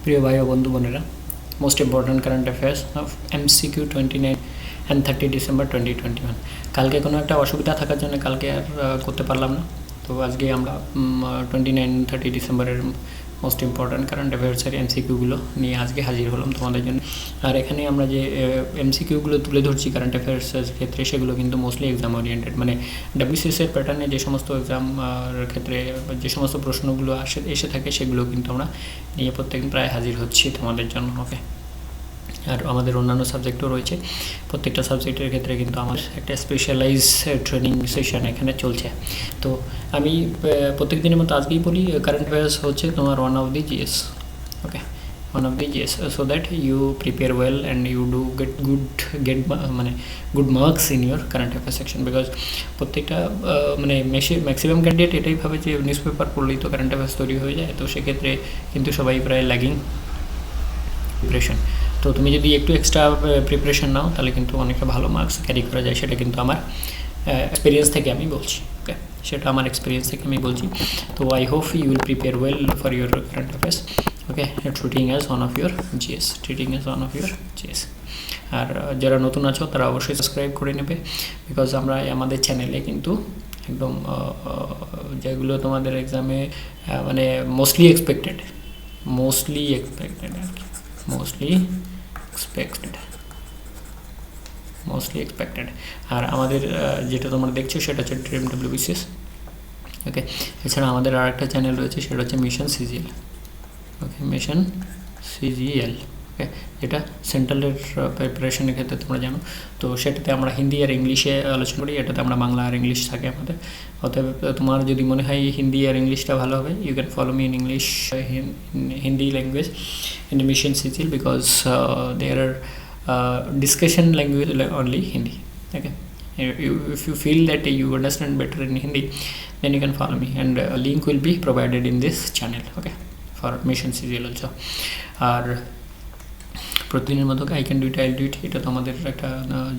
প্রিয় ভাই ও বন্ধু বোনেরা, most important current affairs of MCQ 29 and 30 December 2021। কালকে কোনো একটা অসুবিধা থাকার জন্য কালকে আর করতে পারলাম না। তো আজকে আমরা 29-30 ডিসেম্বরের মোস্ট ইম্পর্ট্যান্ট কারেন্ট অ্যাফেয়ার্সের MCQগুলো নিয়ে আজকে হাজির হলাম তোমাদের জন্য। আর এখানে আমরা যে MCQগুলো তুলে ধরছি কারেন্ট অ্যাফেয়ার্সের ক্ষেত্রে, সেগুলো কিন্তু মোস্টলি এক্সাম ওরিয়েন্টেড, মানে WCS-এর প্যাটার্নে যে সমস্ত এক্সামের ক্ষেত্রে যে সমস্ত প্রশ্নগুলো এসে থাকে সেগুলো কিন্তু আমরা নিয়ে প্রত্যেকদিন প্রায় হাজির হচ্ছি তোমাদের জন্য। ওকে, আর আমাদের অন্যান্য সাবজেক্টও রয়েছে। প্রত্যেকটা সাবজেক্টের ক্ষেত্রে কিন্তু আমার একটা স্পেশালাইজ ট্রেনিং সেশন এখানে চলছে। তো আমি প্রত্যেক দিনের মতো আজকেই বলি, কারেন্ট অ্যাফেয়ার্স হচ্ছে তোমার one of the GS. Okay, one of the yes, so that you prepare well and you do get মানে good marks in your current affairs section, because প্রত্যেকটা মানে ম্যাক্সিমাম ক্যান্ডিডেট এটাই ভাবে যে নিউজ পেপার পড়লেই তো কারেন্ট অ্যাফেয়ার্স তৈরি হয়ে যায়। তো সেক্ষেত্রে কিন্তু সবাই প্রায় ল্যাগিং প্রিপারেশন। তো তুমি যদি একটু এক্সট্রা প্রিপারেশন নাও তাহলে কিন্তু অনেকটা ভালো মার্কস ক্যারি করা যায়। সেটা কিন্তু আমার এক্সপিরিয়েন্স থেকে আমি বলছি। ওকে, সেটা আমার এক্সপিরিয়েন্স থেকে আমি বলছি। তো I hope you will prepare well for your current affairs. Okay, treating as one of your GS, আর যারা নতুন আছো তারা অবশ্যই সাবস্ক্রাইব করে নেবে, বিকজ আমরা আমাদের চ্যানেলে কিন্তু একদম যেগুলো তোমাদের এক্সামে মানে মোস্টলি এক্সপেক্টেড আর কি, মোস্টলি এক্সপেক্টেড। আর আমাদের যেটা তোমরা দেখছো সেটা হচ্ছে ড্রিম WBCS। ওকে, এছাড়া আমাদের আর একটা চ্যানেল রয়েছে, সেটা হচ্ছে মিশন CGL। ওকে, মিশন CGL, ওকে, যেটা সেন্ট্রালের প্রিপারেশনের ক্ষেত্রে তোমরা জানো। তো সেটাতে আমরা হিন্দি আর ইংলিশে আলোচনা করি, এটাতে আমরা বাংলা আর ইংলিশ থাকে আমাদের। অতএব তোমার যদি মনে হয় হিন্দি আর ইংলিশটা ভালো হবে, you can follow me in English, Hindi language in the mission CGL, because there are discussion language only Hindi. Okay, if you feel that you understand better in Hindi, then you can follow me, and a link will be provided in this channel. Okay, for mission CGL also. আর প্রতিদিনের মতো I can do it, I'll do it, এটা তো আমাদের একটা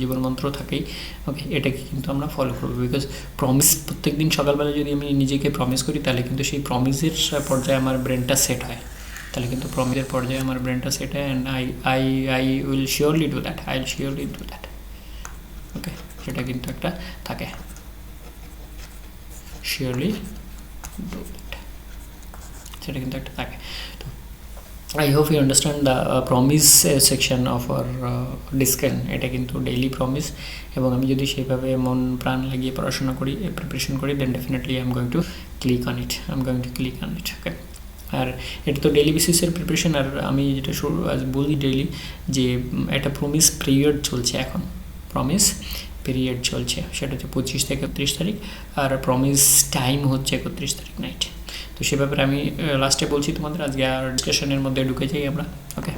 জীবন মন্ত্র থাকেই। ওকে, এটাকে কিন্তু আমরা ফলো করবো, বিকজ প্রমিস প্রত্যেক দিন সকালবেলা যদি আমি নিজেকে প্রমিস করি তাহলে কিন্তু সেই প্রমিসের পর্যায়ে আমার ব্রেনটা সেট হয়, তাহলে কিন্তু প্রমিসের পর্যায়ে আমার ব্রেনটা সেট হয়, and I will surely do that, okay, সেটা কিন্তু একটা থাকে, শিওরলি ডু দ্যাট, সেটা কিন্তু একটা থাকে। তো I hope you understand the promise section of our discussion. এটা কিন্তু ডেইলি প্রমিস, এবং আমি যদি সেইভাবে মন প্রাণ লাগিয়ে পড়াশোনা করি, প্রিপারেশন করি, then definitely I am going to click on it. Okay, আর এটা তো ডেইলি বেসিসের প্রিপারেশন। আর আমি যেটা আজ বলি ডেইলি, যে একটা প্রমিস পিরিয়ড চলছে এখন, সেটা হচ্ছে 25 থেকে 31 তারিখ, আর প্রমিস টাইম হচ্ছে 31 তারিখ নাইট। তো সে ব্যাপারে আমি লাস্টে বলছি তোমাদের। আজকে আর ডিসকাশনের মধ্যে ঢুকে যাই আমরা। ওকে,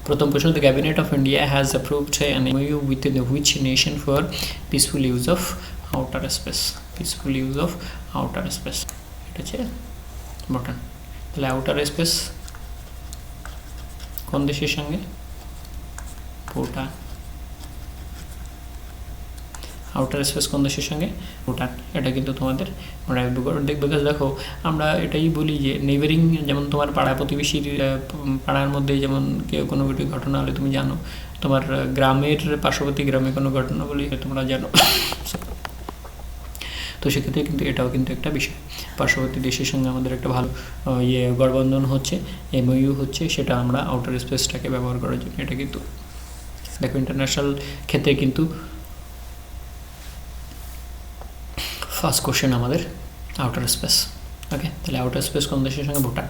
প্রথম প্রশ্ন, the cabinet of India has approved an MOU with which nation for peaceful use of outer space. এটা হচ্ছে ভুটান। তাহলে আউটার স্পেস কোন দেশের সঙ্গে? ভুটান। আউটার স্পেস কোন দেশের সঙ্গে? ভুটান। এটা কিন্তু তোমাদের মনে রাখবে, বিকজ দেখো আমরা এটাই বলি যে নেইবারিং, যেমন তোমার পাড়া প্রতিবেশীর পাড়ার মধ্যে যেমন কেউ কোনো কিছু ঘটনা হলে তুমি জানো, তোমার গ্রামের পার্শ্ববর্তী গ্রামে কোনো ঘটনা বলি তোমরা জানো। তো সেক্ষেত্রে কিন্তু এটাও কিন্তু একটা বিষয়, পার্শ্ববর্তী দেশের সঙ্গে আমাদের একটা ভালো গঠবন্ধন হচ্ছে, MOU হচ্ছে, সেটা আমরা আউটার স্পেসটাকে ব্যবহার করার জন্য। এটা কিন্তু দেখো ইন্টারন্যাশনাল ক্ষেত্রে কিন্তু ফার্স্ট কোশ্চেন আমাদের আউটার স্পেস। ওকে, তাহলে আউটার স্পেস কোন দেশের সঙ্গে? Bhutan.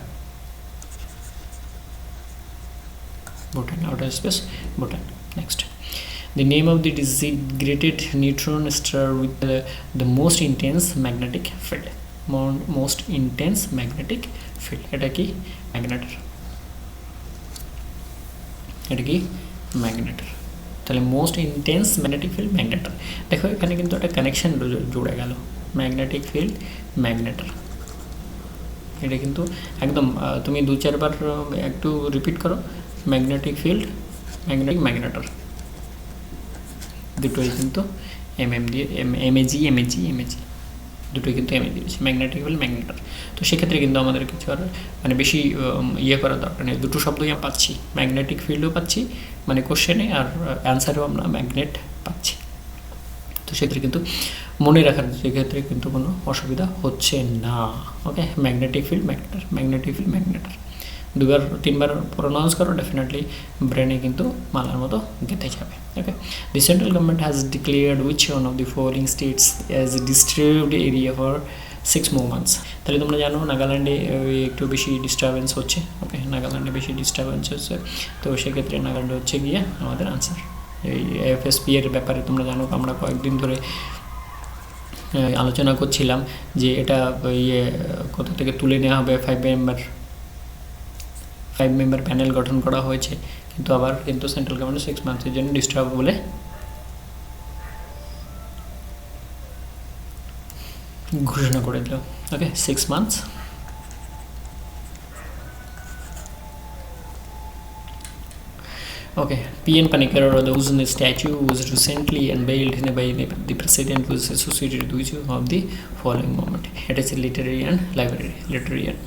Outer space Bhutan. Next, the name of the disintegrated neutron star with the most intense magnetic field. এটা কি? ম্যাগনেটার। তাহলে মোস্ট ইন্টেন্স ম্যাগনেটিক ফিল্ড ম্যাগনেটার। দেখো এখানে কিন্তু একটা কানেকশন জুড়ে গেল, ম্যাগনেটিক ফিল্ড ম্যাগনেটার। এটা কিন্তু একদম তুমি 2-4 বার একটু রিপিট করো, ম্যাগনেটিক ফিল্ড ম্যাগনেটার, দুটোই কিন্তু MM দিয়ে MAG। দুটোই কিন্তু আমি দিয়েছি, ম্যাগনেটিক ফিল্ড, ম্যাগনেটার। তো সেক্ষেত্রে কিন্তু আমাদের কিছু আর মানে বেশি ইয়ে করার দরকার নেই, দুটো শব্দই আমরা পাচ্ছি, ম্যাগনেটিক ফিল্ডও পাচ্ছি মানে কোশ্চেনে, আর অ্যান্সারেও আমরা ম্যাগনেট পাচ্ছি। তো সেক্ষেত্রে কিন্তু মনে রাখার সেক্ষেত্রে কিন্তু কোনো অসুবিধা হচ্ছে না। Okay, magnetic field, magnetar, magnetic field, magnetar, 2-3 pronounce করো, ডেফিনেটলি ব্রেনে কিন্তু মালার মতো গেঁথে যাবে। Okay, the central government has declared which one of the following states as disturbed area for 6 more months। তাহলে তোমরা জানো নাগাল্যান্ডে একটু বেশি ডিস্টারবেন্স হচ্ছে। ওকে, নাগাল্যান্ডে বেশি ডিস্টারবেন্স হচ্ছে, তো সেক্ষেত্রে নাগাল্যান্ড হচ্ছে গিয়ে আমাদের আনসার। এই এফএসপি এর ব্যাপারে তোমরা জানো আমরা কয়েকদিন ধরে আলোচনা করছিলাম যে এটা কোথা থেকে তুলে নেওয়া হবে, 5 মেম্বার প্যানেল গঠন করা হয়েছে, কিন্তু আবার কিন্তু সেন্ট্রাল গভর্নমেন্ট 6 মান্থের জন্য ডিস্টার্ব বলে ঘোষণা করে দিল। ওকে, 6 months। Okay, P.N. Panikkar or the Uzun statue was recently unveiled by the president, was associated with which of the following moment? It is a literary and library, literary and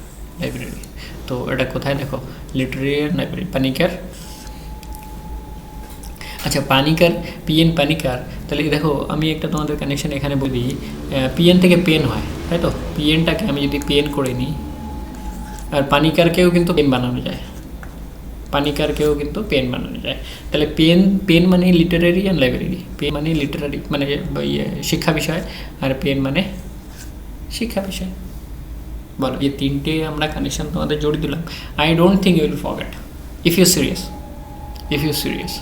library। তো এটা কোথায় দেখো, literary and library, Panikkar. আচ্ছা, Panikkar, PN Panikkar, তাহলে দেখো আমি একটা তোমাদের কানেকশন এখানে বলি, পিএন থেকে পেন হয়, তাই তো, পিএনটাকে আমি যদি পেন করে নিই, আর পানিকারকেও কিন্তু পেন বানানো যায়, পানিকারকেও কিন্তু পেন বানানো যায়। তাহলে পেন মানে লিটারারি অ্যান্ড লাইব্রেরি, পেন মানে লিটারারি মানে শিক্ষা বিষয়, আর পেন মানে শিক্ষা বিষয়। বলো, এই তিনটে আমরা কানেকশন তোমাদের জড়িয়ে দিলাম। I don't think you will forget if you serious.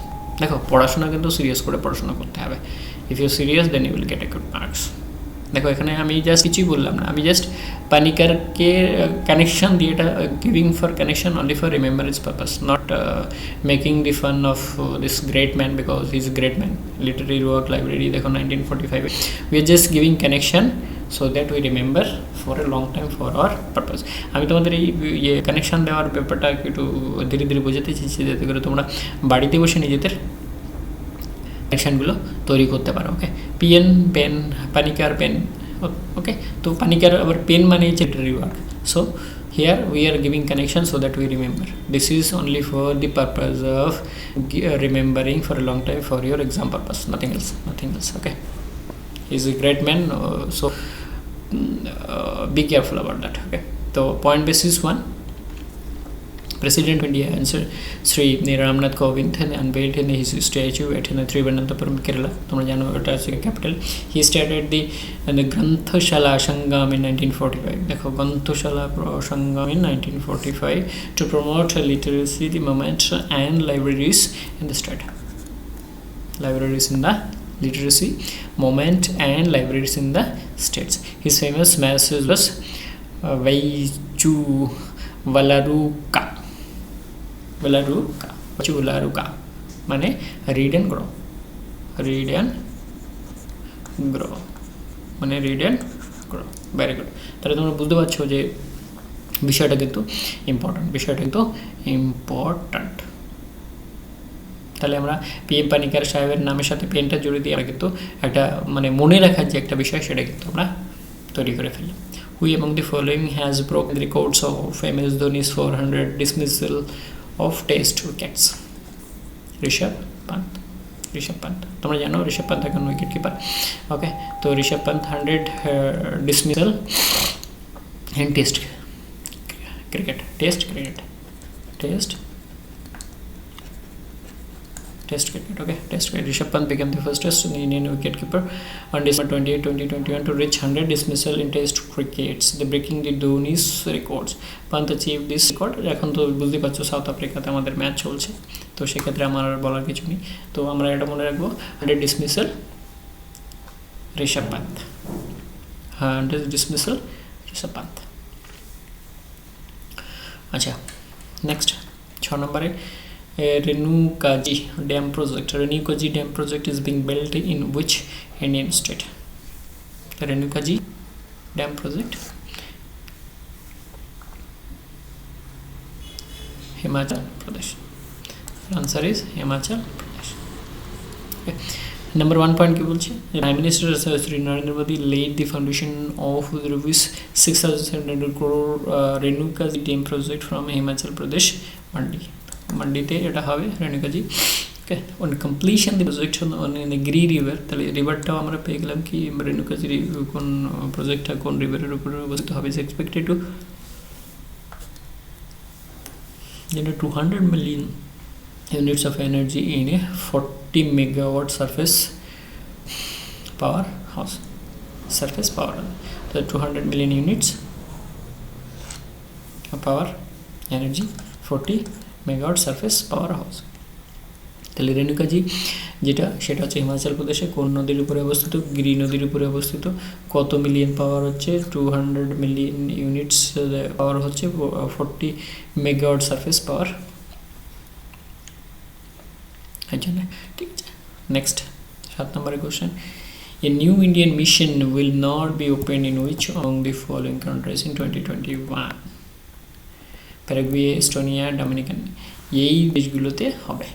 দেখো, পড়াশোনা কিন্তু সিরিয়াস করে পড়াশোনা করতে হবে। If you serious then you will get a good marks. দেখো, এখানে আমি জাস্ট কিছুই বললাম না, আমি জাস্ট পানিকারকে কানেকশন দিয়ে, এটা giving for connection only for remembrance purpose, not making the fun of this great man because he is great man. Literary work, library দেখো 1945, we are just giving connection so that we remember for a long time for our purpose. আমি তোমাদের এই connection দেওয়ার ব্যাপারটা একটু ধীরে ধীরে বোঝাতে চেয়েছি, যাতে করে তোমরা বাড়িতে বসে নিজেদের কানেকশনগুলো তৈরি করতে পারো। ওকে, পিএন পেন, পানিকার পেন। ওকে, তো পানিকার আবার পেন মানে literary work. So here we are giving connection so that we remember. This is only for the purpose of remembering for a long time for your exam purpose, nothing else. Okay, he's a great man, so be careful about that. Okay, so point basis 1, President of India Sri Ramnath Kovind unveiled his statue at Thiruvananthapuram, Kerala. তোমরা জানো এটা হচ্ছে capital. He started the Granthashala Sangam in 1945. দেখো, গ্রন্থশালা সঙ্গম in 1945 to promote literacy, the movement and libraries in the state. Libraries in the literacy movement and libraries in the states. His famous message was Vaiju Valaruka মানে read and grow, মানে read and grow. Very good. তাহলে তোমরা বুঝতে পারছো যে বিষয়টা কিন্তু important. তাহলে আমরা পিএম পানিকার সাহেবের নামের সাথে পেনটা জুড়ে দিয়ে আমরা কিন্তু একটা মানে মনে রাখার যে একটা বিষয়, সেটা কিন্তু আমরা তৈরি করে ফেলি। Who among the following has broken the records of famous Dhoni's 400 dismissal of test wickets? Rishabh Pant. তোমরা জানো ঋষভ পান্ত এখন উইকেট কিপার। ওকে, তো Rishabh Pant 100 dismissal in test cricket. Okay, test cricket. Rishabh Pant became the first Indian wicketkeeper on December 28, 2021 to reach 100 dismissal in test crickets, the breaking the Dhoni's records. Pant achieved this record. এখন তো বুঝতে পারছো south আফ্রিকাতে আমাদের match চলছে, তো সেক্ষেত্রে আমার আর বলার কিছু নেই। তো আমরা এটা মনে রাখবো, 100 dismissal ঋষভ পান্ত, 100 dismissal ঋষভ পান্ত। আচ্ছা, নেক্সট 6 নম্বরে Renukaji Dam project. Renukaji Dam project is being built in which Indian state? The Renukaji Dam project, Himachal Pradesh. The answer is Himachal Pradesh. Okay. Number 1 point কি বলছে, prime minister Shri Narendra Modi laid the foundation of the rupees 6,700 crore Renukaji dam project from Himachal Pradesh মান্ডিতে এটা হবে Renukaji. Okay, on completion the project on Giri river, তাহলে রিভারটাও আমরা পেয়ে গেলাম কি রেণুকাজি কোন প্রজেক্টটা কোন রিভারের উপরে অবস্থিত হবে, is expected to generate 200 million units of energy in a 40 megawatt surface powerhouse. Surface power, so 200 million units of power energy, 40 megawatt surface powerhouse. তাহলে রেণুকাজি যেটা সেটা হচ্ছে হিমাচল প্রদেশে কোন নদীর উপরে অবস্থিত, গিরি নদীর উপরে অবস্থিত, কত মিলিয়ন পাওয়ার হচ্ছে 200 মিলিয়ন ইউনিটস পাওয়ার হচ্ছে 40 মেগাওয়াট সারফেস পাওয়ার এর জন্য, ঠিক আছে। নেক্সট 7 নম্বরের question, a new Indian mission will not be opened in which among the following countries in 2021? Paraguay, Estonia, Dominican, এই দেশগুলোতে হবে,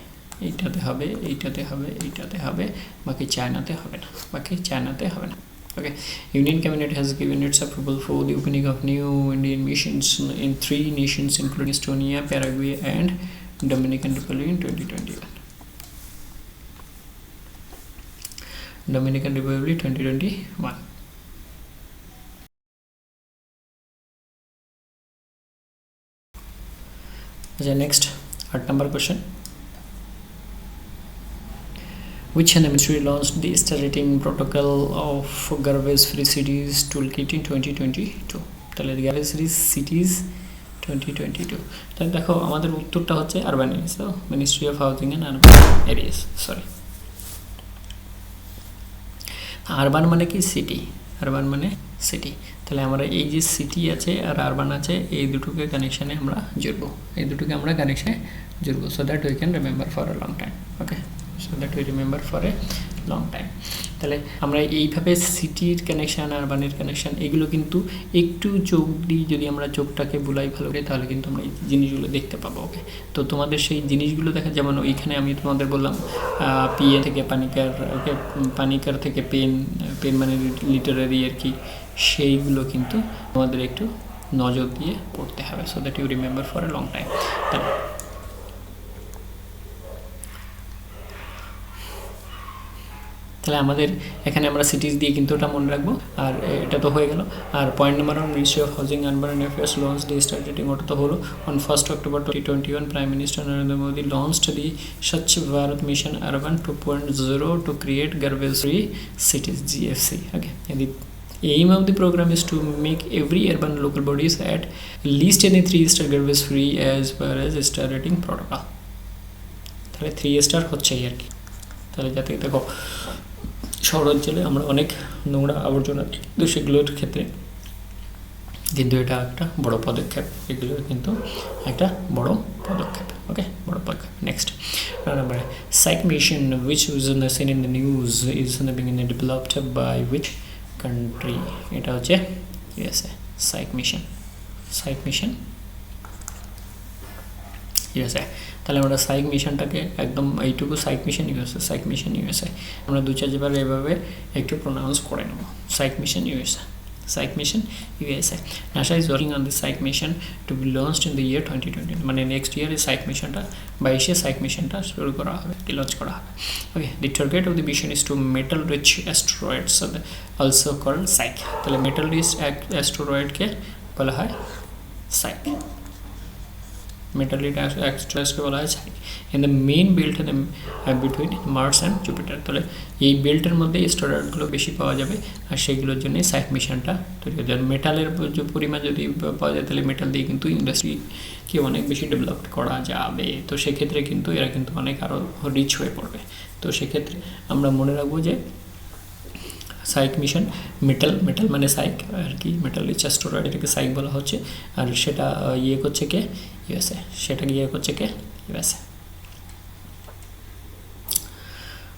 এইটাতে হবে, এইটাতে হবে, এইটাতে হবে, বাকি চায়নাতে হবে না, বাকি চায়নাতে হবে না। Okay, Union Cabinet has given its approval for the opening of new Indian missions in 3 nations including Estonia, Paraguay and Dominican Republic in 2021. Dominican Republic 2021. Okay, next 8 number question. Which ministry launched the starting protocol of garbage free cities toolkit in 2022? তাহলে garbage free cities 2022, তাহলে দেখো আমাদের উত্তরটা হচ্ছে urban areas, তো ministry of housing and urban areas, sorry urban মানে কি city, urban মানে সিটি, তাহলে আমরা এই যে সিটি আছে আর আরবান আছে এই দুটোকে কানেকশানে আমরা জুড়বো, এই দুটোকে আমরা কানেকশানে জুড়বো, so that we can remember for a long time. Okay, so that we remember for a long time. তাহলে আমরা এইভাবে সিটির কানেকশান আরবানের কানেকশান এগুলো কিন্তু একটু চোখ দিয়ে যদি আমরা চোখটাকে বুলাই ভালো করে তাহলে কিন্তু আমরা এই জিনিসগুলো দেখতে পাবো। ওকে, তো তোমাদের সেই জিনিসগুলো দেখা, যেমন ওইখানে আমি তোমাদের বললাম পিএ থেকে পানিকার, ওকে পানিকার থেকে পেন, পেন মানে লিটারারি আর কি, সেইগুলো কিন্তু আমাদের একটু নজর দিয়ে পড়তে হবে, so that you remember for a long time. তাহলে আমাদের এখানে আমরা সিটিজ দিয়ে কিন্তু ওটা মনে রাখবো, আর এটা তো হয়ে গেল। আর point number 1, ministry of housing and urban affairs launch the star rating, ওটা তো হলো। On 1 October 2021 prime minister Narendra Modi launched the স্বচ্ছ Bharat mission urban 2.0 to create garbage free cities, GFC. Okay, and the aim of the program is to make every urban local bodies at least any 3-star garbage free as per as star rating protocol. তাহলে 3 star হচ্ছে আর কি, তাহলে যাতে দেখো শহর অঞ্চলে আমরা অনেক নোংরা আবর্জনা কিন্তু সেগুলোর ক্ষেত্রে কিন্তু এটা একটা বড় পদক্ষেপ, এগুলোর কিন্তু একটা বড় পদক্ষেপ। ওকে, বড় পদক্ষেপ। Next number, psych mission which was seen in the news is being developed by which country? এটা হচ্ছে USA, psych mission, psych mission USA. তাহলে আমরা সাইক মিশনটাকে একদম এইটুকু psych mission USA, psych mission USA আমরা 2-4বার এভাবে একটু প্রোনাউন্স করে নেব, psych mission USA, psych mission USA. NASA is working on the psych mission to be launched in the year 2020, মানে নেক্সট ইয়ারে সাইক মিশনটা 22-এ সাইক মিশনটা শুরু করা হবে, লঞ্চ করা হবে। Okay, the target of the mission is to metal rich asteroids also called Psyche. তাহলে মেটাল রিচ অ্যাস্টেরয়েডকে বলা হয় সাইক, মেটালিক অ্যাস্টেরয়েডসকে বলা হয় Psyche. In the main belt between Mars and Jupiter, তাহলে এই বেল্টের মধ্যে অ্যাস্টেরয়েডগুলো বেশি পাওয়া যাবে আর সেইগুলোর জন্যই সাইক মিশনটা তৈরি হয়ে যাবে। মেটালের যে পরিমাণ যদি পাওয়া যায় তাহলে মেটাল দিয়ে কিন্তু ইন্ডাস্ট্রিকে অনেক বেশি ডেভেলপ করা যাবে, তো সেক্ষেত্রে কিন্তু এরা কিন্তু অনেক আরও রিচ হয়ে পড়বে। তো সেক্ষেত্রে আমরা মনে রাখবো যে সাইক মিশন, মেটাল, মেটাল মানে সাইক আর কি, মেটাল রিচ অ্যাস্টেরয়েড এটাকে সাইক বলা হচ্ছে, আর সেটা ইয়ে করছে কে, ইউএসএ, সেটা ইয়ে করছে কে, USA.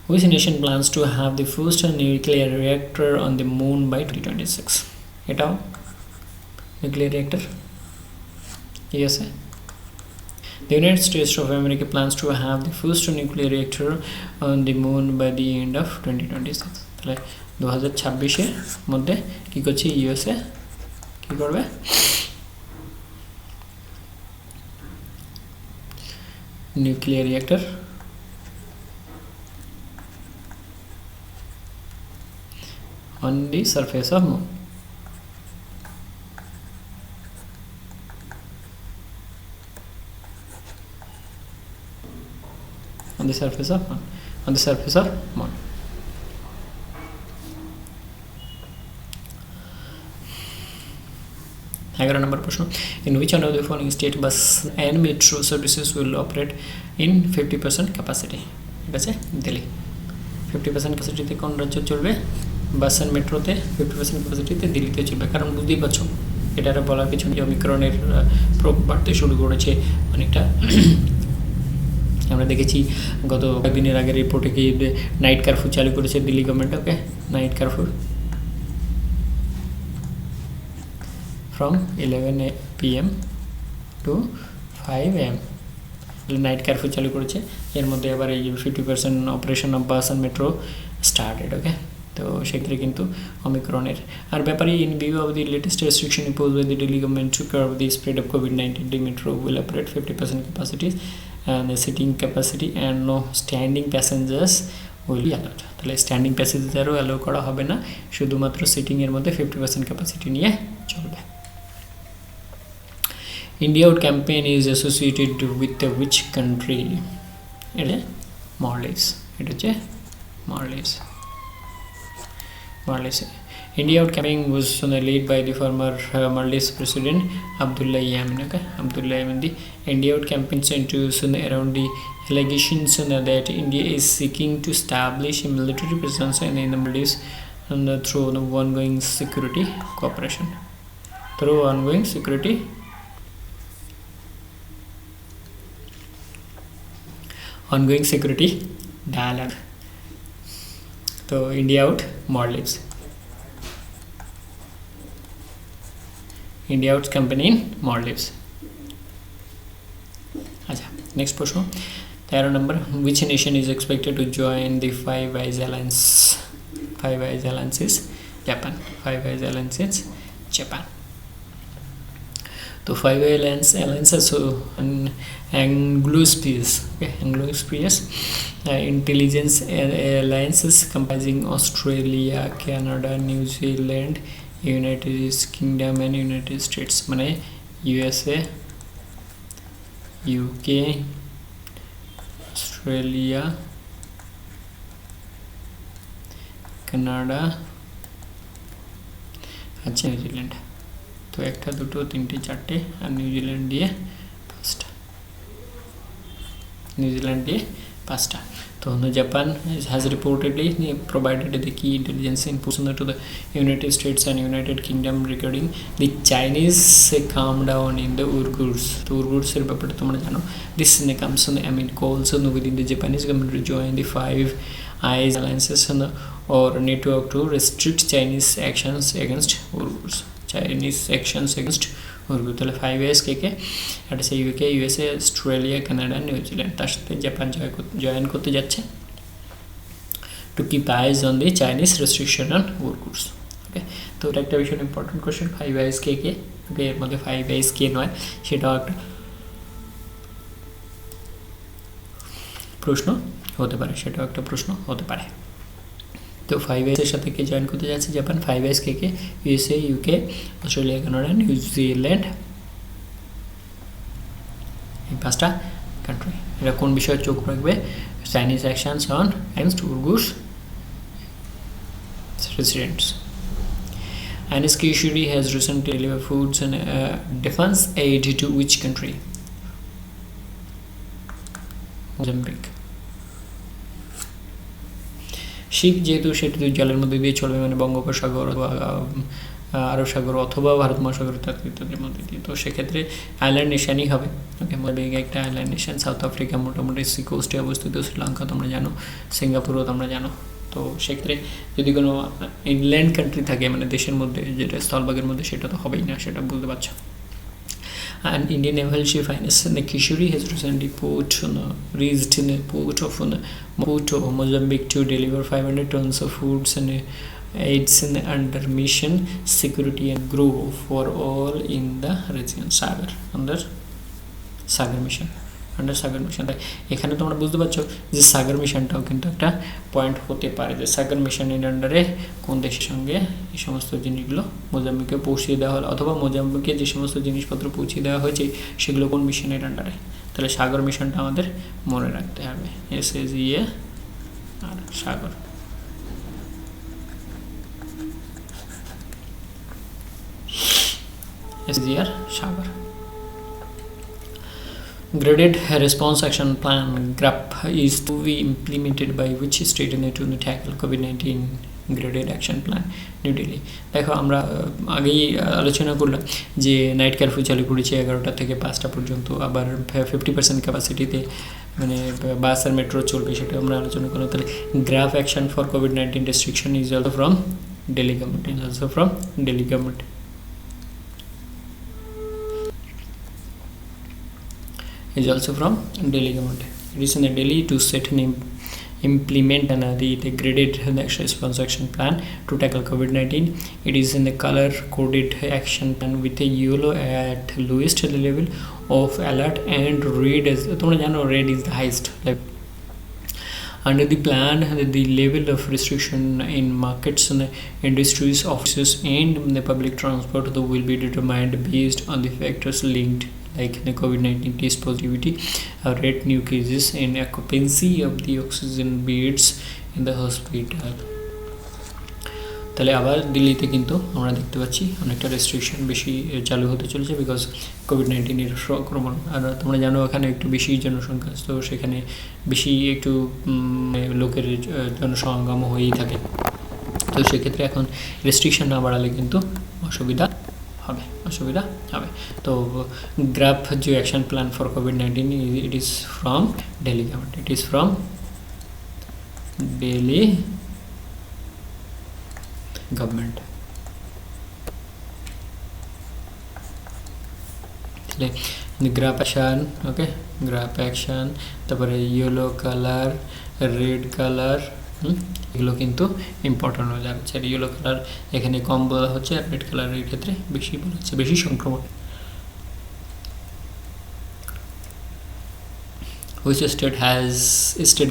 Which nation plans to have the first nuclear reactor on the moon by 2026? এটাও nuclear reactor USA. The United States of America plans to have the first nuclear reactor on the moon by the end of 2026. তাহলে 2026 মধ্যে কি করছে USA কি করবে nuclear reactor on the surface of moon. On the surface of moon. On the surface of moon. Number question. In which one of the following state bus and metro services will operate in 50% capacity? It is Delhi. 50% capacity te kon rajyo cholbe? Bus and metro te 50% capacity te Delhi te cholbe. কারণ বুঝতেই পারছো এটার বলার পিছনে ওমিক্রনের probe বাড়তে শুরু করেছে অনেকটা। আমরা দেখেছি গত কয়েকদিনের আগের রিপোর্টে কি নাইট কারফিউ চালু করেছে Delhi government. Okay, night curfew from 11 PM to 5 AM night curfew চালু করেছে। এর মধ্যে আবার এই 50% operation of bus and metro started. Okay, তো সেক্ষেত্রে কিন্তু অমিক্রনের আর ব্যাপারে in view of the latest restriction impose by the Delhi government to curb the spread of COVID-19, the metro will operate 50% capacities and the sitting capacity and no standing passengers will be allowed. তাহলে standing প্যাসেঞ্জারও allow করা হবে না, শুধুমাত্র সিটিংয়ের মধ্যে 50% capacity নিয়ে চলবে। India Out campaign is associated with which country? এটা Maldives. এটা হচ্ছে Maldives. India Out campaign was led by the former Maldives president Abdullah Yamin. Okay, Abdullah Yamin. The India Out campaign centers around the allegations that India is seeking to establish a military presence in the Maldives through ongoing security cooperation. Ongoing security dialogue. So India Out Maldives. India Out's campaign in Maldives. Acha, next question. 13 number. Which nation is expected to join the Five Eyes Alliance? Five Eyes Alliance is Japan. Five Eyes Alliance is Japan. So Five Eyes Alliance so Anglo-Spears. Okay, Anglo-Spears intelligence alliances comprising Australia, Canada, New Zealand, United Kingdom and United States. মানে USA, UK, Australia, Canada, আচ্ছা New Zealand. তো একটা দুটো তিনটে চারটে আর New Zealand দিয়ে পাঁচটা। তো Japan has reportedly provided the key intelligence inputs to the United States and United Kingdom regarding the Chinese calm down in the Uyghurs. তো Uyghurs এর ব্যাপারে তোমরা জানো। This comes calls within the Japanese government to join the Five Eyes alliances or network to restrict Chinese actions against Uyghurs. তাহলে 5 Eyes কে এটা হচ্ছে UK, USA, Australia, Canada, New Zealand. তার সাথে জাপান জয়েন করতে যাচ্ছে to keep eyes on the Chinese restriction on Uighurs. Okay, তো এটা একটা ভীষণ ইম্পর্টেন্ট কোয়েশ্চেন। 5 Eyes কে ওকে, এর মধ্যে 5 Eyes কে নয় সেটাও একটা প্রশ্ন হতে পারে। তো 5 Eyes এর সাথে কে জয়েন করতে যাচ্ছে জাপান? 5 Eyes কে USA, UK, Australia, Canada, New Zealand, এই পাঁচটা কান্ট্রি। এটা কোন বিষয়ে চোখ রাখবে? Chinese actions on against Uighurs residents. Anis Kishuri has recently delivered foods and defense aid to which country? Mozambique. শিখ যেহেতু সেটা জলের মধ্যে দিয়ে চলবে, মানে বঙ্গোপসাগর অথবা আরব সাগর অথবা ভারত মহাসাগর ইত্যাদির মধ্যে দিয়ে, তো সেক্ষেত্রে আইল্যান্ড নেশনই হবে। ওকে, মোজাম্বিক একটা আইল্যান্ড নেশন। সাউথ আফ্রিকা মোটামুটি সি কোস্টে অবস্থিত, শ্রীলঙ্কা তোমরা জানো, সিঙ্গাপুরও তোমরা জানো। তো সেক্ষেত্রে যদি কোনো ইনল্যান্ড কান্ট্রি থাকে মানে দেশের মধ্যে, যেটা স্থলভাগের মধ্যে, সেটা তো হবেই না, সেটা বুঝতে পারছো। and Indian naval ship INS Kishori has recently reached in the port of Maputo, Mozambique to deliver 500 tons of foods and aids under mission security and grow for all in the region. Sagar under Sagar mission under Sagar mission. তাই এখানে তোমরা বুঝতে পারছো যে সাগর মিশনটাও কিন্তু একটা point হতে পারে, যে সাগর মিশনের আন্ডারে কোন দেশের সঙ্গে এই সমস্ত জিনিসগুলো মোজাম্বিকে পৌঁছিয়ে দেওয়া হলো, অথবা মোজাম্বিকে যে সমস্ত জিনিসপত্র পৌঁছিয়ে দেওয়া হয়েছে সেগুলো কোন মিশনের আন্ডারে। তাহলে সাগর মিশনটা আমাদের মনে রাখতে হবে, SAGA R Sagar. SAGA Sagar. Graded Response Action Plan (GRAP) is to be implemented by which state to tackle COVID-19 Graded Action Plan, New Delhi। দেখো আমরা আগেই আলোচনা করলাম যে নাইট কারফিউ চালু করেছে 11টা থেকে 5টা পর্যন্ত, আবার 50% ক্যাপাসিটিতে মানে বাস আর মেট্রো চলবে, সেটা আমরা আলোচনা করলাম। তাহলে graph action for COVID-19 restriction is also from Delhi government, is also from Delhi government. It is in the Delhi to set and implement the graded response action plan to tackle COVID-19. It is in the color coded action plan with a yellow at lowest level of alert and red as red is the highest level. Under the plan, the level of restriction in markets and industries, offices and the public transport will be determined based on the factors linked like the COVID-19 test positivity, rate new cases and occupancy of the oxygen beds in the hospital. তাহলে আবার দিল্লিতে কিন্তু আমরা দেখতে পাচ্ছি অনেকটা restriction বেশি চালু হতে চলেছে বিকজ COVID-19 সংক্রমণ। আর তোমরা জানো এখানে একটু বেশি জনসংখ্যা, তো সেখানে বেশি একটু লোকের জনসমাগম হয়েই থাকে, তো সেক্ষেত্রে এখন রেস্ট্রিকশন না বাড়ালে কিন্তু অসুবিধা হবে। তো গ্রাফ যে action plan for COVID-19 it is from Delhi government, it is from Delhi government। তাহলে গ্রাফ অ্যাকশন, ওকে গ্রাফ অ্যাকশন, তারপরে ইয়েলো কালার, রেড কালার, এগুলো কিন্তু ইম্পর্টেন্ট হয়ে যাচ্ছে। আর ইয়েলো কালার এখানে কম বলা হচ্ছে, আর রেড কালারের ক্ষেত্রে বেশি বলা হচ্ছে, বেশি সংক্রমণ। Which state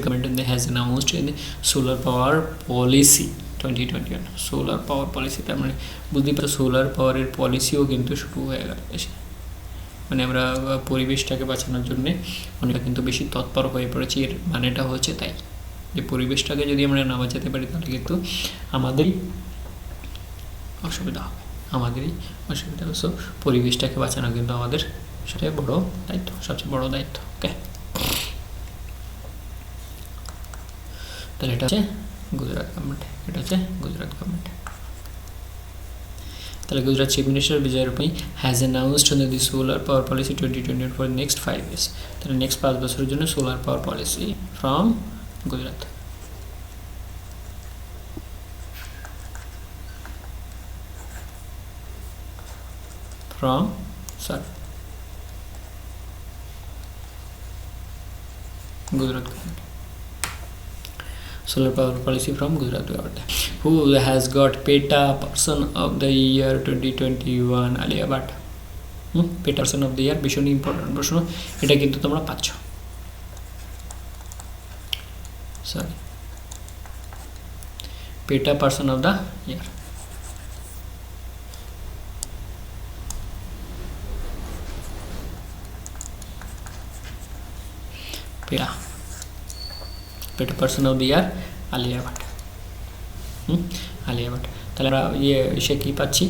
government has announced in the solar power policy 2021 solar power policy. তার মানে বুঝতেই পারছো সোলার পাওয়ারের পলিসিও কিন্তু শুরু হয়ে গেল দেশে। মানে আমরা পরিবেশটাকে বাঁচানোর জন্য অনেক কিন্তু বেশি তৎপর হয়ে পড়েছি, এর মানেটা হচ্ছে তাই যে পরিবেশটাকে যদি আমরা না বাঁচাতে পারি তাহলে কিন্তু আমাদেরই অসুবিধা হবে, সো পরিবেশটাকে বাঁচানো কিন্তু আমাদের সবচেয়ে বড় দায়িত্ব। ওকে, তাহলে এটা হচ্ছে গুজরাট গভর্নমেন্ট। তাহলে Gujarat chief minister Vijay Rupani has announced the solar power policy 2020 for next 5 years। তাহলে নেক্সট 5 বছরের জন্য solar power policy from Gujarat. Gujarat government. Solar power policy from Gujarat government. Who has got PETA person of the year 2021? Alia Bhatt। PETA person of the year ভীষণ important প্রশ্ন, এটা কিন্তু তোমরা পাচ্ছ। Sorry, PETA person of the year। PETA person of the year Alia Bhatt. তাহলে আমরা সে কি পাচ্ছি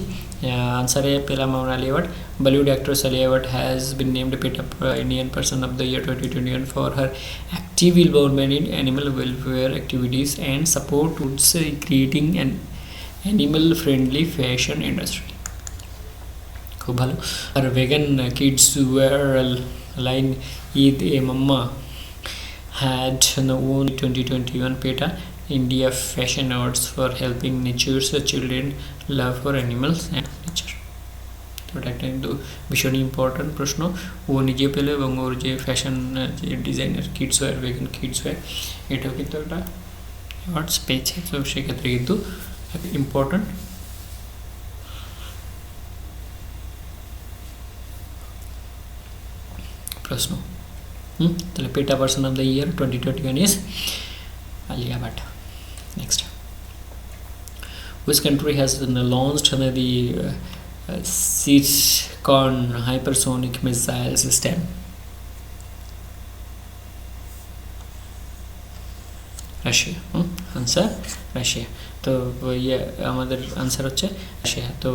আনসারে পেলাম আমরা Alia Bhatt. Bollywood actress Alia Bhatt has been named PETA Indian person of the year 2021 for her active involvement in animal welfare activities and support towards creating an animal friendly fashion industry। খুব ভালো। আর vegan kids wear line Eid e Mamma had won 2021 PETA India Fashion Awards for helping nature's children love for animals and nature। তো এটা একটা কিন্তু ভীষণ important প্রশ্ন, ও নিজে পেলো এবং ওর যে ফ্যাশন যে designer kids wear vegan kids wear এটাও কিন্তু একটা অ্যাওয়ার্ডস পেয়েছে। তো সেক্ষেত্রে কিন্তু ইম্পর্ট্যান্ট। প্রশ্ন তাহলে PETA person of the year 2021 is Alia Bhatt. Next, which country has launched the Zircon hypersonic missile system? Russia. Answer Russia. তো ইয়ে আমাদের আনসার হচ্ছে রাশিয়া। তো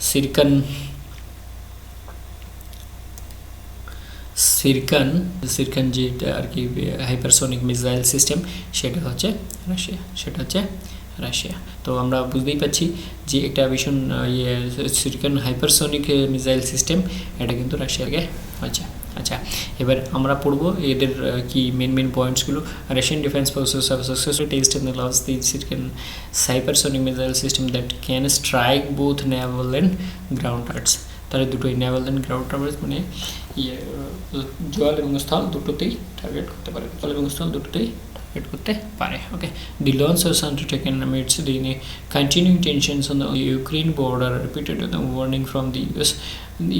সিরকান যেটা আর কি হাইপারসোনিক মিসাইল সিস্টেম সেটা হচ্ছে রাশিয়া। তো আমরা বুঝতেই পারছি যে একটা ভীষণ সিরকান হাইপারসোনিক মিসাইল সিস্টেম এটা কিন্তু রাশিয়াকে হচ্ছে। আচ্ছা, এবার আমরা পড়বো এদের কি মেন পয়েন্টসগুলো। Russian defence forces have successfully tested and launched the Zircon hypersonic missile system that can strike both naval and ground targets। তাহলে দুটোই নেভাল অ্যান্ড গ্রাউন্ড টার্গেটস মানে জল এবং স্থল দুটোতেই টার্গেট করতে পারে। ওকে, দি launch was undertaken amidst the continuing tensions on the Ukraine border. Repeated warning from the US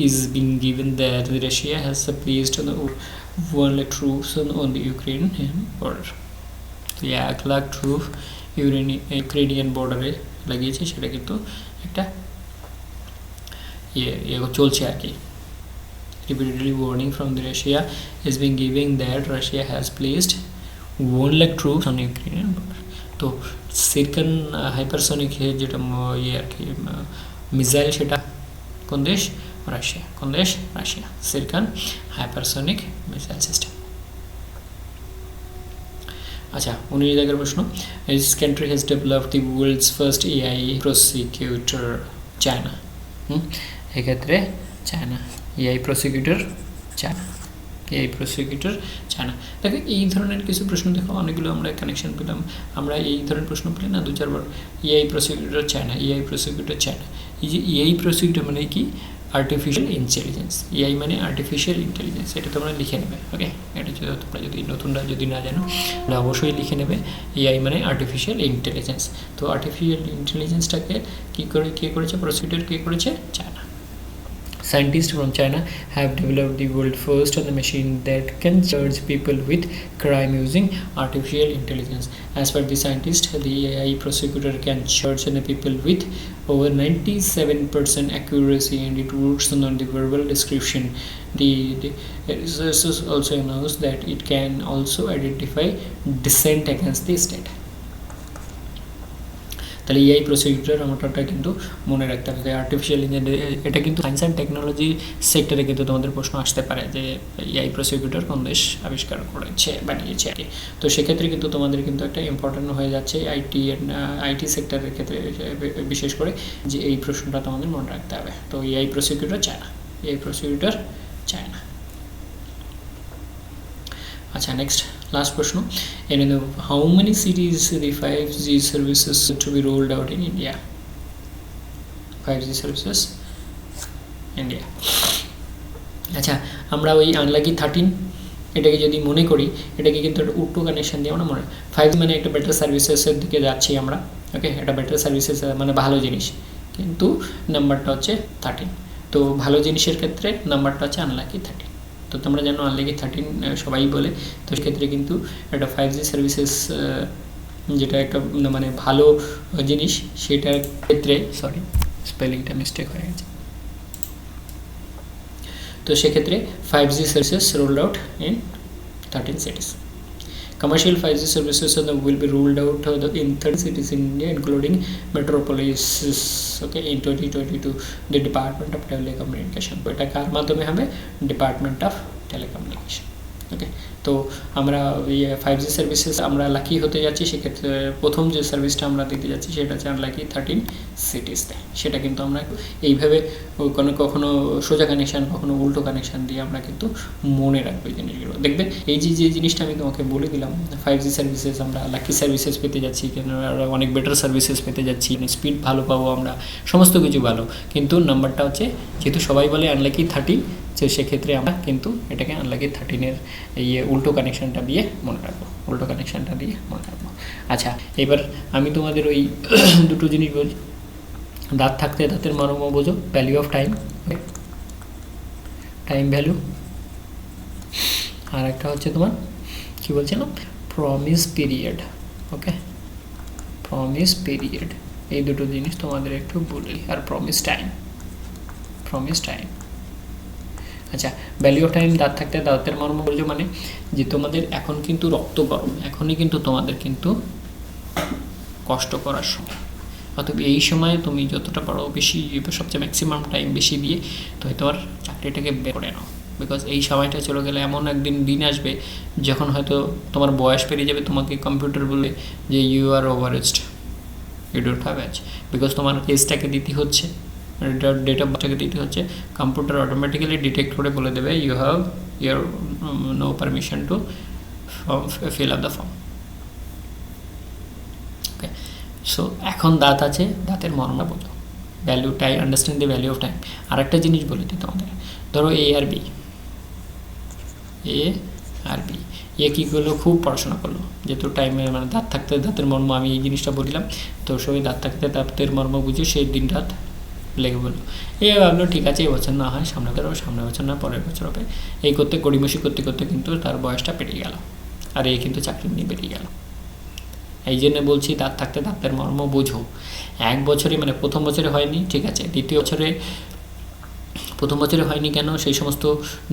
is being given that Russia has placed on the 1 lakh troops on the Ukraine border। তো 1 lakh troop Ukrainian বর্ডারে লাগিয়েছে, সেটা কিন্তু একটা চলছে আর কি। Repeatedly warning from the Russia is being given that Russia has placed 1 lakh troops on Ukrainian border। তো সিরকান hypersonic যেটা আর কি মিসাইল সেটা কোন দেশ? রাশিয়া। কোন দেশ? Russia. Zircon hypersonic missile system. আচ্ছা, 19 জায়গার প্রশ্ন, this country has developed the world's first AI prosecutor? China. এক্ষেত্রে চায়না। AI prosecutor China. দেখো এই ধরনের কিছু প্রশ্ন দেখো অনেকগুলো আমরা কানেকশন পেলাম, আমরা এই ধরনের প্রশ্ন পেলে না 2-4 বার। AI prosecutor China. এই যে এআই প্রসিকিউটর মানে কি? Artificial intelligence. এআই মানে আর্টিফিশিয়াল ইন্টেলিজেন্স, এটা তোমরা লিখে নেবে। ওকে, এটা তোমরা যদি নতুনরা যদি না জানো তাহলে অবশ্যই লিখে নেবে। এআই মানে আর্টিফিশিয়াল ইন্টেলিজেন্স। তো আর্টিফিশিয়াল ইন্টেলিজেন্সটাকে কে করেছে? প্রসিকিউটর কে করেছে? China. Scientists from China have developed the world's first machine that can charge people with crime using artificial intelligence. As per the scientist, the AI prosecutor can charge people with over 97% accuracy, and it works on the verbal description. The researchers also announced that it can also identify dissent against the state. তাহলে AI prosecutor আমারটা কিন্তু মনে রাখতে হবে। Artificial intelligence এটা কিন্তু science and technology সেক্টরে কিন্তু তোমাদের প্রশ্ন আসতে পারে যে এআই প্রসিকিউটর কোন দেশ আবিষ্কার করেছে, বানিয়েছে আর কি। তো সেক্ষেত্রে কিন্তু তোমাদের কিন্তু একটা ইম্পর্টেন্ট হয়ে যাচ্ছে আইটি সেক্টরের ক্ষেত্রে বিশেষ করে, যে এই প্রশ্নটা তোমাদের মনে রাখতে হবে। তো এআই প্রসিকিউটর চায়না। আচ্ছা, নেক্সট লাস্ট প্রশ্ন, in how many cities the 5G services to be rolled out in India? 5G services India। আচ্ছা, আমরা ওই আনলাকি 13 এটাকে যদি মনে করি, এটাকে কিন্তু একটা উল্টো কানেকশন দিয়ে আমরা মনে 5G মানে একটা বেটার সার্ভিসেসের দিকে যাচ্ছি আমরা। ওকে, এটা বেটার সার্ভিসেস মানে ভালো জিনিস, কিন্তু নাম্বারটা হচ্ছে 13। তো ভালো জিনিসের ক্ষেত্রে নাম্বারটা হচ্ছে আনলাকি 13। তো তোমরা জানো আনলাকি 13 সবাই বলে। তো সেক্ষেত্রে কিন্তু একটা 5G সার্ভিসেস যেটা একটা মানে ভালো জিনিস, সেটার ক্ষেত্রে সরি স্পেলিংটা মিস্টেক হয়ে গেছে। তো সেক্ষেত্রে 5G services rolled out in 13 cities। Commercial 5G services will be rolled out in 30 cities in India, including metropolises, okay, in 2022, the Department of Telecommunication। এটা কার মাধ্যমে হবে? Department of telecommunication. ওকে, তো তো আমরা ওই 5G সার্ভিসেস আমরা লাকি হতে যাচ্ছি, সেক্ষেত্রে প্রথম যে সার্ভিসটা আমরা দিতে যাচ্ছি সেটা হচ্ছে আনলাকি 13 সিটিসতে। সেটা কিন্তু আমরা এইভাবে কখনো সোজা কানেকশান, কখনো উল্টো কানেকশান দিয়ে আমরা কিন্তু মনে রাখবো এই জিনিসগুলো। দেখবে এই যে জিনিসটা আমি তোমাকে বলে দিলাম, 5G সার্ভিসেস আমরা লাকি সার্ভিসেস পেতে যাচ্ছি, কেন অনেক বেটার সার্ভিসেস পেতে যাচ্ছি, স্পিড ভালো পাবো আমরা, সমস্ত কিছু ভালো, কিন্তু নাম্বারটা হচ্ছে যেহেতু সবাই বলে আনলাকি 13, তো সেক্ষেত্রে আমরা কিন্তু এটাকে আনলাকি 13-এর উল্টো কানেকশানটা দিয়ে মনে রাখবো, উল্টো কানেকশানটা দিয়ে মনে রাখবো। আচ্ছা, এবার আমি তোমাদের ওই দুটো জিনিস বলছি। দাঁত থাকতে দাঁতের মর্ম বোঝো, value of time, time value, আর একটা হচ্ছে তোমার কী বলছিলাম, promise period. Okay, promise period, এই দুটো জিনিস তোমাদের একটু বলি। আর প্রমিস টাইম, প্রমিস টাইম। আচ্ছা, ভ্যালু অফ টাইম, দাঁত থাকতে দাঁতের মর্ম বলছো মানে যে তোমাদের এখন কিন্তু রক্ত গরম, এখনই কিন্তু তোমাদের কিন্তু কষ্ট করার সময়, অতএব এই সময়ে তুমি যতটা পারো বেশি, সবচেয়ে ম্যাক্সিমাম টাইম বেশি দিয়ে তুমি তোমার চাকরিটাকে বের করে নাও। বিকজ এই সময়টা চলে গেলে এমন একদিন দিন আসবে যখন হয়তো তোমার বয়স পেরিয়ে যাবে, তোমাকে কম্পিউটার বলে যে you are over aged, you don't have age, because তোমার এজটাকে দিতে হচ্ছে, ডেট অফ বার্থটাকে দিতে হচ্ছে, কম্পিউটার অটোমেটিক্যালি ডিটেক্ট করে বলে দেবে you have your no permission to fill up the form. Okay, so এখন দাঁত আছে, দাঁতের মর্ম বোঝো, value time, understand the value of time. আর একটা জিনিস বলে দিই তোমাদের, ধরো এ আর বি, এ আর বি, এ কী করলো, খুব পড়াশোনা করলো, যেহেতু টাইমের মানে দাঁত থাকতে দাঁতের মর্ম, আমি এই জিনিসটা বললাম, তো সবাই দাঁত থাকতে দাঁতের মর্ম বুঝে সেই দিন রাত লেগে বললো। এ ভাবলো ঠিক আছে, এবছর না হয় সামনে বছর, সামনের বছর না পরের বছর হবে, এই করতে গড়িমসি করতে করতে কিন্তু তার বয়সটা পেরিয়ে গেল, আর এই কিন্তু চাকরি নিয়ে বেরিয়ে গেল। এই জন্য বলছি দাঁত থাকতে দাঁতের মর্ম বোঝো। এক বছরে মানে প্রথম বছরে হয়নি, ঠিক আছে, দ্বিতীয় বছরে, প্রথম বছরে হয়নি কেন, সেই সমস্ত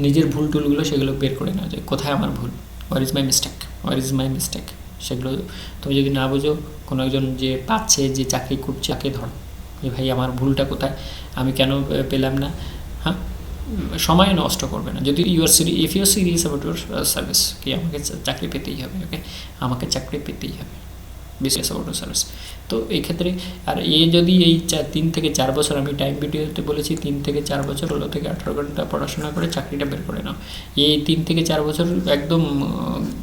নিজের ভুল টুলগুলো সেগুলো বের করে নেওয়া যায়, কোথায় আমার ভুল, where is my mistake, where is my mistake, সেগুলো তুমি যদি না বোঝো, কোনো একজন যে পাচ্ছে, যে চাকরি করছে, তাকে ধরো যে ভাই আমার ভুলটা কোথায়, আমি কেন পেলাম না। হ্যাঁ, সময় নষ্ট করবে না, যদি you are if you are serious about your service, কি আমাকে চাকরি পেতেই হবে, ওকে, আমাকে চাকরি পেতেই হবে, বিশেষ অ্যাবাউট ইউর সার্ভিস। তো এই ক্ষেত্রে আর যদি এই 3 থেকে 4 বছর, আমি টাইম ভিডিওতে বলেছি 3 থেকে 4 বছর, 16 থেকে 18 ঘন্টা পড়াশোনা করে চাকরিটা বের করে নাও, এই 3 থেকে 4 বছর একদম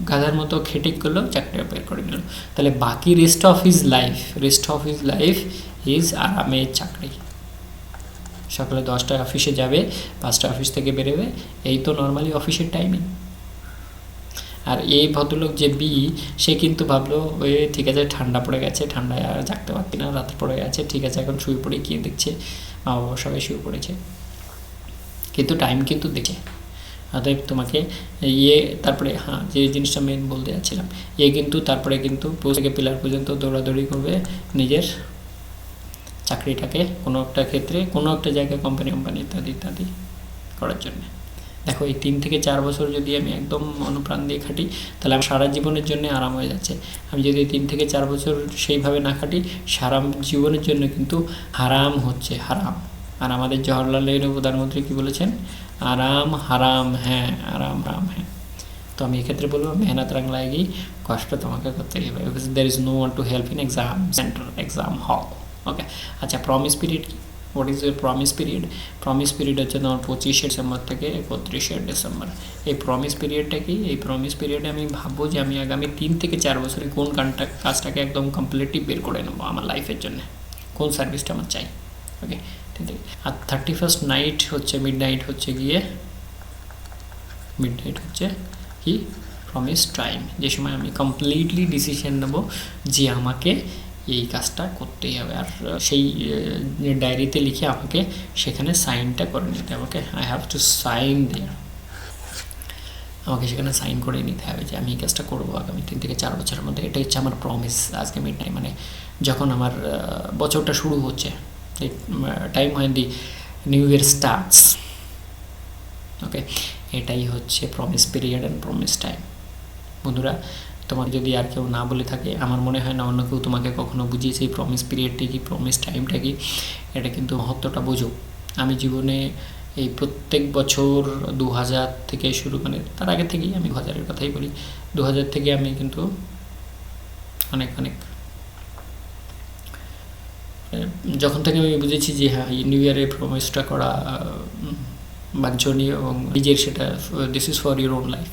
গাধার মতো খেটে করলো, চাকরিটা বের করে নিল, তাহলে বাকি rest of his life is আরামের চাকরি। সকালে 10টায় অফিসে যাবে, 5টা অফিস থেকে বেরোবে, এই তো নর্মালি অফিসের টাইমিং। আর এই ভদ্রলোক যে বি, সে কিন্তু ভাবলো ওই ঠিক আছে ঠান্ডা পড়ে গেছে, ঠান্ডায় আর জাগতে পারছি না, রাত পড়ে গেছে, ঠিক আছে এখন শুয়ে পড়ে, গিয়ে দেখছে মা বাবা সবাই শুয়ে পড়েছে, কিন্তু টাইম কিন্তু দেখে। অতএব তোমাকে তারপরে হ্যাঁ, যে জিনিসটা মেন বলতে যাচ্ছিলাম, কিন্তু তারপরে কিন্তু পোস্ট থেকে পিলার পর্যন্ত দৌড়াদৌড়ি করবে নিজের চাকরিটাকে কোনো একটা ক্ষেত্রে, কোনো একটা জায়গায়, কোম্পানি ইত্যাদি করার জন্য। দেখো এই 3 থেকে 4 বছর যদি আমি একদম অনুপ্রাণ দিয়ে খাটি, তাহলে আমার সারা জীবনের জন্য আরাম হয়ে যাচ্ছে। আমি যদি 3 থেকে 4 বছর সেইভাবে না খাটি, সারা জীবনের জন্য কিন্তু হারাম হচ্ছে, হারাম। আর আমাদের জওহরলাল নেহরু প্রধানমন্ত্রী কী বলেছেন, আরাম হারাম হ্যাঁ, আরাম হারাম হ্যাঁ। তো আমি এক্ষেত্রে বলবো মেহনত রং লায়েগি, কষ্ট তোমাকে করতেই হবে, because there is no one to help in exam centre, exam hall. Okay, আচ্ছা, প্রমিস পিরিয়ড কি, what is your promise period? Promise period হচ্ছে তোমার 25শে ডিসেম্বর থেকে 31শে ডিসেম্বর। এই প্রমিস পিরিয়ডটা কি? এই প্রমিস পিরিয়ডে আমি ভাববো যে আমি আগামী 3 থেকে 4 বছরে কোন কাজটাকে একদম কমপ্লিটলি বের করে নেবো আমার লাইফের জন্য, কোন সার্ভিসটা আমার চাই। ওকে, ঠিক আছে। আর 31st নাইট হচ্ছে, মিড নাইট হচ্ছে কি প্রমিস টাইম, যে সময় আমি কমপ্লিটলি ডিসিশন নেবো যে আমাকে এই কাজটা করতেই হবে, আর সেই ডায়েরিতে লিখে আমাকে সেখানে সাইনটা করে নিতে হবে। ওকে, আই হ্যাভ টু সাইন দেয়ার, আমাকে সেখানে সাইন করে নিতে হবে যে আমি এই কাজটা করবো আগামী 3 থেকে 4 বছরের মধ্যে। এটাই হচ্ছে আমার প্রমিস আজকে মিড টাইম, মানে যখন আমার বছরটা শুরু হচ্ছে, টাইম হয় দি নিউ ইয়ার স্টার্টস। ওকে, এটাই হচ্ছে promise period and promise time. বন্ধুরা, তোমার যদি আর কেউ না বলে থাকে, আমার মনে হয় না অন্য কেউ তোমাকে কখনো বুঝিয়েছে এই প্রমিস পিরিয়ডটি কি, প্রমিস টাইমটা কি, এটা কিন্তু মহত্বটা বোঝো। আমি জীবনে এই প্রত্যেক বছর 2000 থেকে শুরু, মানে তার আগে থেকেই, আমি 2000-এর কথাই বলি, 2000 থেকে আমি কিন্তু অনেক অনেক যখন থেকে আমি বুঝেছি যে হ্যাঁ নিউ ইয়ারে প্রমিসটা করা বাঞ্ছনীয় এবং নিজের সেটা this is for your own life.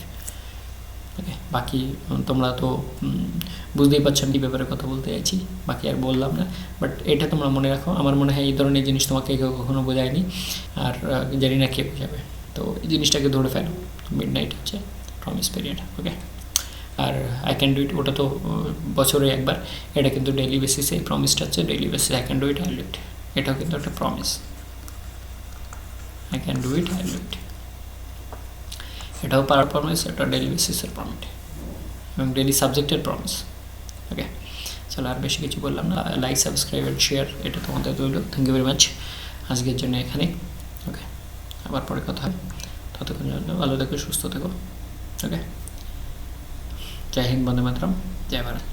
Okay, বাকি তোমরা তো বুঝতেই পারছো আমি কী ব্যাপারে কথা বলতে চাইছি, বাকি আর বললাম না। বাট এটা তোমরা মনে রাখো, আমার মনে হয় এই ধরনের জিনিস তোমাকে কেউ কখনো বোঝায়নি, আর জানি না কে বোঝাবে। তো এই জিনিসটাকে ধরে ফেলো, মিড নাইট হচ্ছে প্রমিস পিরিয়ড। ওকে, আর আই ক্যান ডু ইট, ওটা তো বছরে একবার, এটা কিন্তু ডেইলি বেসিসে, এই প্রমিসটা হচ্ছে daily basis. I can do it, I do it, এটাও কিন্তু একটা promise. I can do it, I do it, এটাও পারার প্রমিস, এটা ডেইলি বেসিসের প্রমিট এবং ডেইলি সাবজেক্টের প্রমিস। ওকে, চলো আর বেশি কিছু বললাম না। লাইক, সাবস্ক্রাইব অ্যান্ড শেয়ার, এটা তোমাদের রইল। থ্যাংক ইউ ভেরি মাচ আজকের জন্য এখানে। ওকে, আবার পরে কথা হবে, ততক্ষণ জন্য ভালো থেকো, সুস্থ থেকো। ওকে, জয় হিন্দ, বন্দে মাতরম, জয় ভারত।